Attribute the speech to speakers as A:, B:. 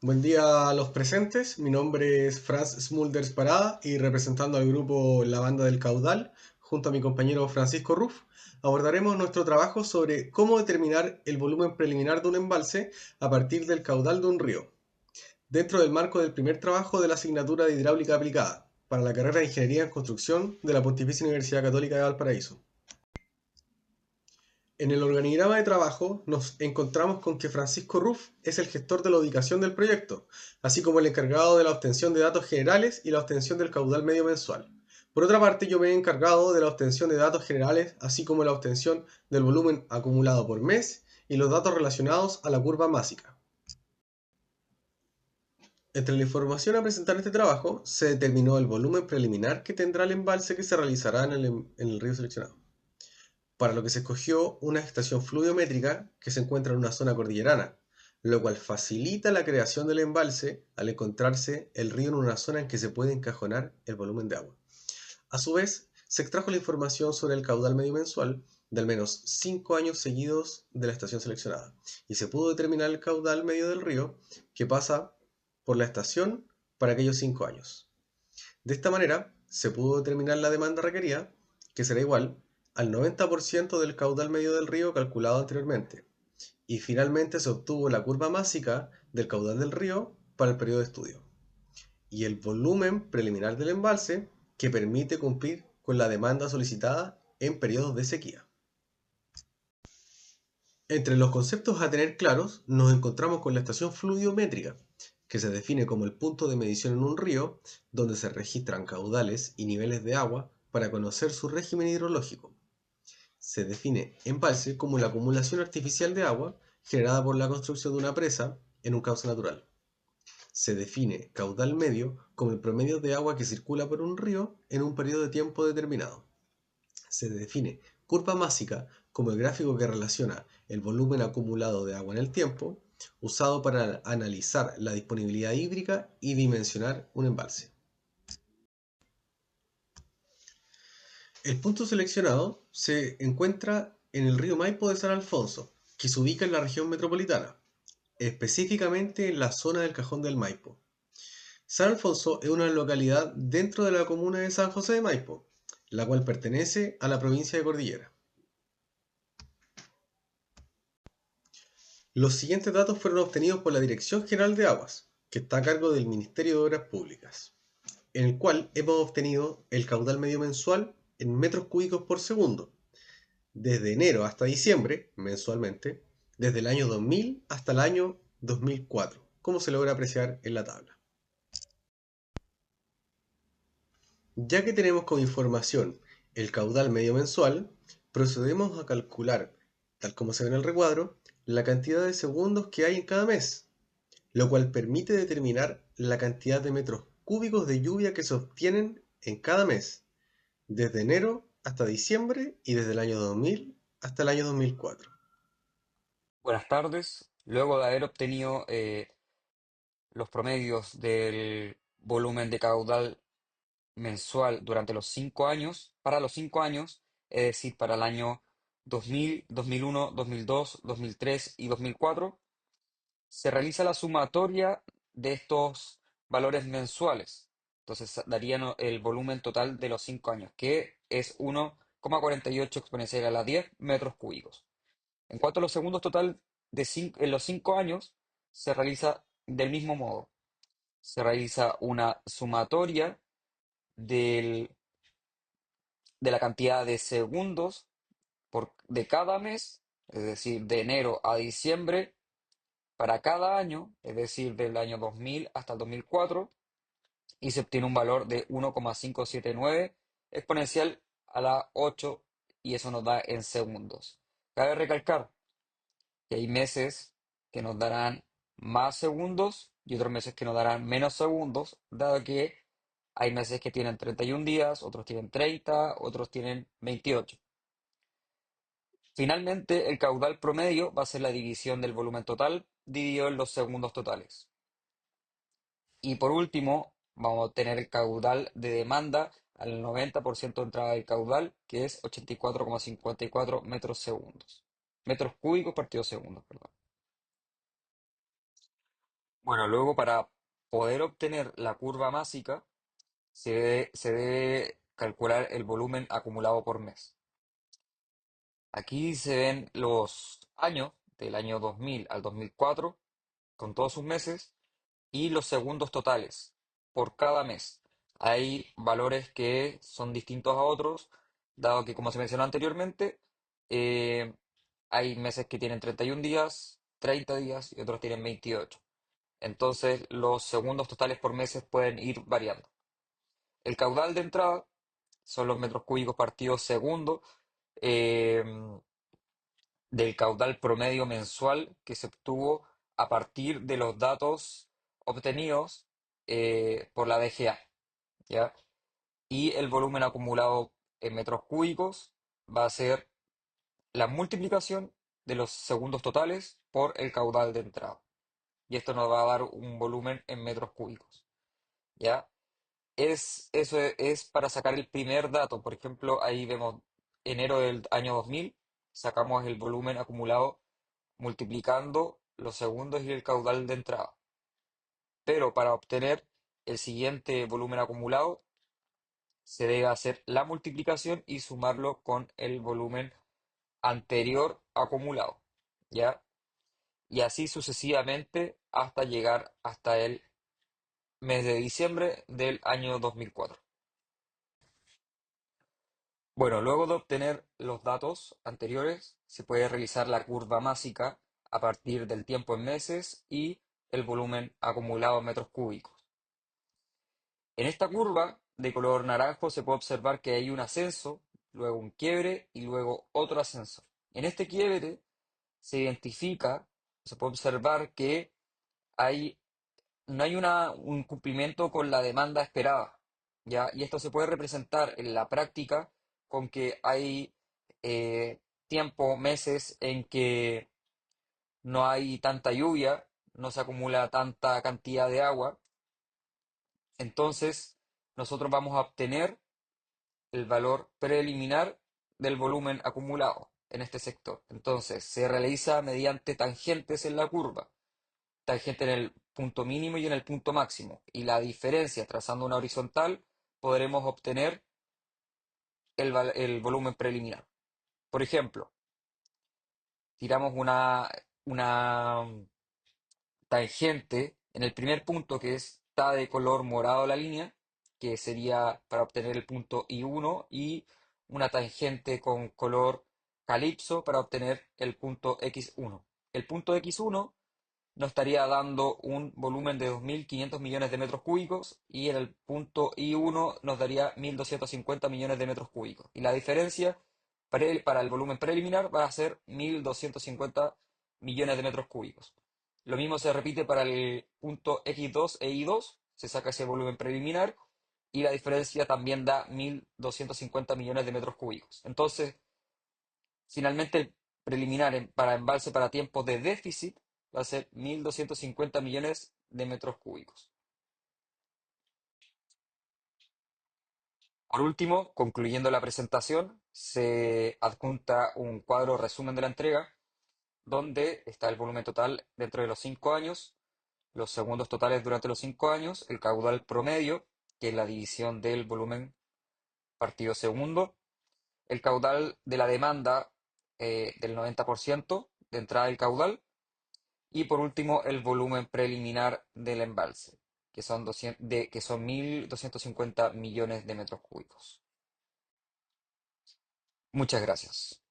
A: Buen día a los presentes, mi nombre es Franz Smulders Parada y representando al grupo La Banda del Caudal, junto a mi compañero Francisco Ruff, abordaremos nuestro trabajo sobre cómo determinar el volumen preliminar de un embalse a partir del caudal de un río, dentro del marco del primer trabajo de la asignatura de Hidráulica Aplicada, para la carrera de Ingeniería en Construcción de la Pontificia Universidad Católica de Valparaíso. En el organigrama de trabajo nos encontramos con que Francisco Ruff es el gestor de la ubicación del proyecto, así como el encargado de la obtención de datos generales y la obtención del caudal medio mensual. Por otra parte, yo me he encargado de la obtención de datos generales, así como la obtención del volumen acumulado por mes y los datos relacionados a la curva másica. Entre la información a presentar en este trabajo, se determinó el volumen preliminar que tendrá el embalse que se realizará en el río seleccionado, para lo que se escogió una estación fluviométrica que se encuentra en una zona cordillerana, lo cual facilita la creación del embalse al encontrarse el río en una zona en que se puede encajonar el volumen de agua. A su vez, se extrajo la información sobre el caudal medio mensual de al menos 5 años seguidos de la estación seleccionada, y se pudo determinar el caudal medio del río que pasa por la estación para aquellos 5 años. De esta manera, se pudo determinar la demanda requerida, que será igual al 90% del caudal medio del río calculado anteriormente, y finalmente se obtuvo la curva másica del caudal del río para el periodo de estudio, y el volumen preliminar del embalse que permite cumplir con la demanda solicitada en periodos de sequía. Entre los conceptos a tener claros nos encontramos con la estación fluviométrica, que se define como el punto de medición en un río donde se registran caudales y niveles de agua para conocer su régimen hidrológico. Se define embalse como la acumulación artificial de agua generada por la construcción de una presa en un cauce natural. Se define caudal medio como el promedio de agua que circula por un río en un periodo de tiempo determinado. Se define curva másica como el gráfico que relaciona el volumen acumulado de agua en el tiempo, usado para analizar la disponibilidad hídrica y dimensionar un embalse. El punto seleccionado se encuentra en el río Maipo de San Alfonso, que se ubica en la región metropolitana, específicamente en la zona del Cajón del Maipo. San Alfonso es una localidad dentro de la comuna de San José de Maipo, la cual pertenece a la provincia de Cordillera. Los siguientes datos fueron obtenidos por la Dirección General de Aguas, que está a cargo del Ministerio de Obras Públicas, en el cual hemos obtenido el caudal medio mensual en metros cúbicos por segundo, desde enero hasta diciembre, mensualmente, desde el año 2000 hasta el año 2004, como se logra apreciar en la tabla. Ya que tenemos como información el caudal medio mensual, procedemos a calcular, tal como se ve en el recuadro, la cantidad de segundos que hay en cada mes, lo cual permite determinar la cantidad de metros cúbicos de lluvia que se obtienen en cada mes, desde enero hasta diciembre y desde el año 2000 hasta el año 2004.
B: Buenas tardes. Luego de haber obtenido los promedios del volumen de caudal mensual durante los 5 años, para los 5 años, es decir, para el año 2000, 2001, 2002, 2003 y 2004, se realiza la sumatoria de estos valores mensuales. Entonces darían el volumen total de los 5 años, que es 1,48 exponencial a la 10 metros cúbicos. En cuanto a los segundos total en los 5 años, se realiza del mismo modo. Se realiza una sumatoria del- de la cantidad de segundos de cada mes, es decir, de enero a diciembre, para cada año, es decir, del año 2000 hasta el 2004, y se obtiene un valor de 1,579 exponencial a la 8, y eso nos da en segundos. Cabe recalcar que hay meses que nos darán más segundos y otros meses que nos darán menos segundos, dado que hay meses que tienen 31 días, otros tienen 30, otros tienen 28. Finalmente, el caudal promedio va a ser la división del volumen total dividido en los segundos totales. Y por último, vamos a obtener el caudal de demanda al 90% de entrada del caudal, que es 84,54 metros segundos. Metros cúbicos partido segundos, perdón. Bueno, luego para poder obtener la curva másica, se debe calcular el volumen acumulado por mes. Aquí se ven los años, del año 2000 al 2004, con todos sus meses, y los segundos totales por cada mes. Hay valores que son distintos a otros, dado que, como se mencionó anteriormente, eh, hay meses que tienen 31 días, 30 días y otros tienen 28. Entonces, los segundos totales por meses pueden ir variando. El caudal de entrada son los metros cúbicos partidos segundo eh, del caudal promedio mensual que se obtuvo a partir de los datos obtenidos por la DGA, ¿ya? Y el volumen acumulado en metros cúbicos va a ser la multiplicación de los segundos totales por el caudal de entrada. Y esto nos va a dar un volumen en metros cúbicos, ¿ya? Eso es para sacar el primer dato. Por ejemplo, ahí vemos enero del año 2000, sacamos el volumen acumulado multiplicando los segundos y el caudal de entrada. Pero para obtener el siguiente volumen acumulado, se debe hacer la multiplicación y sumarlo con el volumen anterior acumulado, ¿ya? Y así sucesivamente hasta llegar hasta el mes de diciembre del año 2004. Bueno, luego de obtener los datos anteriores, se puede realizar la curva másica a partir del tiempo en meses y el volumen acumulado en metros cúbicos. En esta curva de color naranjo se puede observar que hay un ascenso, luego un quiebre y luego otro ascenso. En este quiebre se identifica, se puede observar que hay, no hay un cumplimiento con la demanda esperada, ¿ya? Y esto se puede representar en la práctica con que hay tiempo, meses en que no hay tanta lluvia, no se acumula tanta cantidad de agua. Entonces, nosotros vamos a obtener el valor preliminar del volumen acumulado en este sector. Entonces, se realiza mediante tangentes en la curva, tangente en el punto mínimo y en el punto máximo. Y la diferencia, trazando una horizontal, podremos obtener el volumen preliminar. Por ejemplo, tiramos una tangente en el primer punto que está de color morado la línea, que sería para obtener el punto I1, y una tangente con color calipso para obtener el punto X1. El punto X1 nos estaría dando un volumen de 2.500 millones de metros cúbicos y en el punto I1 nos daría 1.250 millones de metros cúbicos. Y la diferencia para el volumen preliminar va a ser 1.250 millones de metros cúbicos. Lo mismo se repite para el punto X2 e Y2, se saca ese volumen preliminar y la diferencia también da 1.250 millones de metros cúbicos. Entonces, finalmente, el preliminar para embalse para tiempos de déficit va a ser 1.250 millones de metros cúbicos. Por último, concluyendo la presentación, se adjunta un cuadro resumen de la entrega, donde está el volumen total dentro de los 5 años, los segundos totales durante los 5 años, el caudal promedio, que es la división del volumen partido segundo, el caudal de la demanda del 90% de entrada del caudal, y por último, el volumen preliminar del embalse, que son 1.250 millones de metros cúbicos. Muchas gracias.